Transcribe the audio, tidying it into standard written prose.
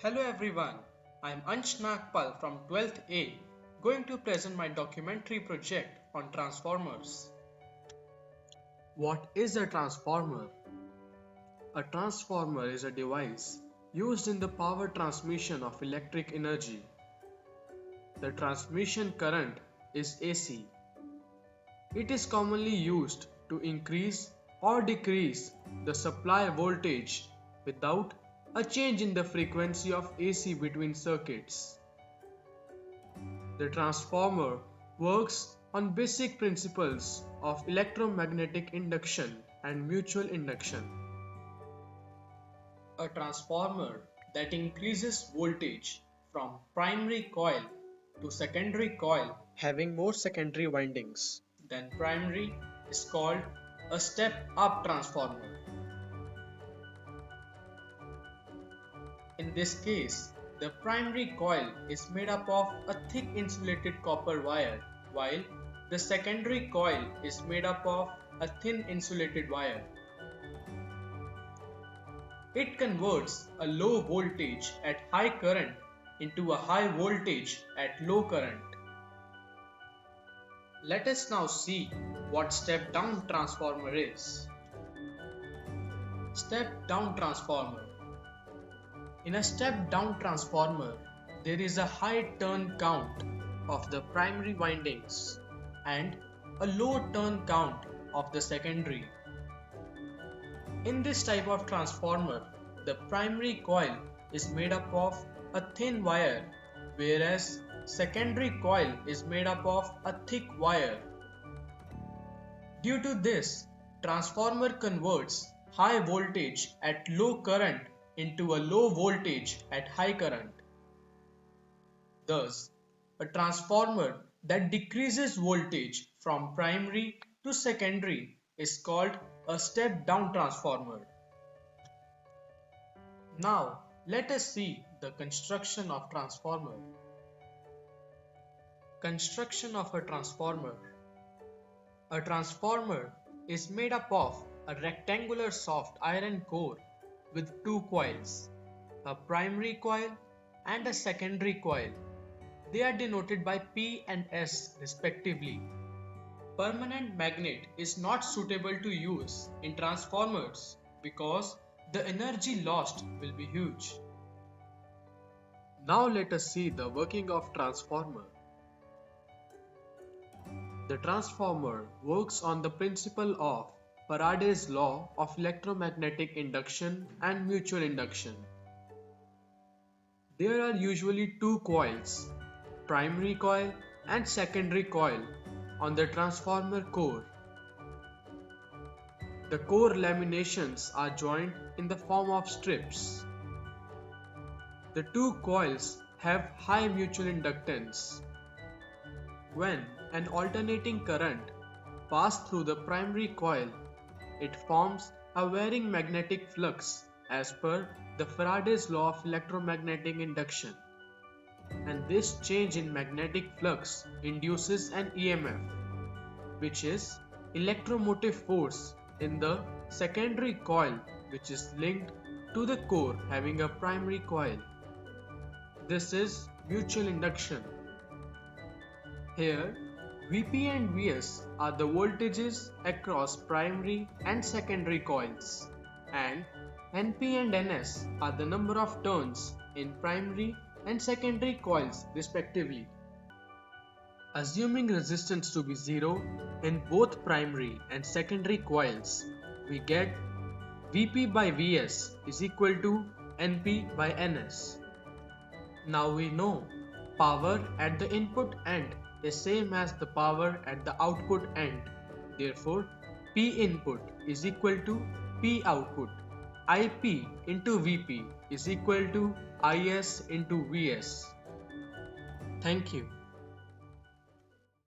Hello everyone, I am Ansh Nagpal from 12th A going to present my documentary project on transformers. What is a transformer? A transformer is a device used in the power transmission of electric energy. The transmission current is AC. It is commonly used to increase or decrease the supply voltage without a change in the frequency of AC between circuits. The transformer works on basic principles of electromagnetic induction and mutual induction. A transformer that increases voltage from primary coil to secondary coil having more secondary windings than primary is called a step-up transformer. In this case, the primary coil is made up of a thick insulated copper wire, while the secondary coil is made up of a thin insulated wire. It converts a low voltage at high current into a high voltage at low current. Let us now see what step-down transformer is. Step-down transformer. In a step-down transformer, there is a high turn count of the primary windings and a low turn count of the secondary. In this type of transformer, the primary coil is made up of a thin wire, whereas secondary coil is made up of a thick wire. Due to this, transformer converts high voltage at low current into a low voltage at high current. Thus, a transformer that decreases voltage from primary to secondary is called a step-down transformer. Now, let us see the construction of transformer. Construction of a transformer. A transformer is made up of a rectangular soft iron core with two coils, a primary coil and a secondary coil. They are denoted by P and S respectively. Permanent magnet is not suitable to use in transformers because the energy lost will be huge. Now let us see the working of transformer. The transformer works on the principle of Faraday's law of electromagnetic induction and mutual induction. There are usually two coils, primary coil and secondary coil, on the transformer core. The core laminations are joined in the form of strips. The two coils have high mutual inductance. When an alternating current passes through the primary coil, it forms a varying magnetic flux as per the Faraday's law of electromagnetic induction. And this change in magnetic flux induces an EMF, which is electromotive force in the secondary coil, which is linked to the core having a primary coil. This is mutual induction. Here, Vp and Vs are the voltages across primary and secondary coils, and Np and Ns are the number of turns in primary and secondary coils respectively. Assuming resistance to be 0 in both primary and secondary coils, we get Vp by Vs is equal to Np by Ns. Now we know power at the input end is same as the power at the output end. Therefore, P input is equal to P output. Ip into Vp is equal to Is into Vs. Thank you.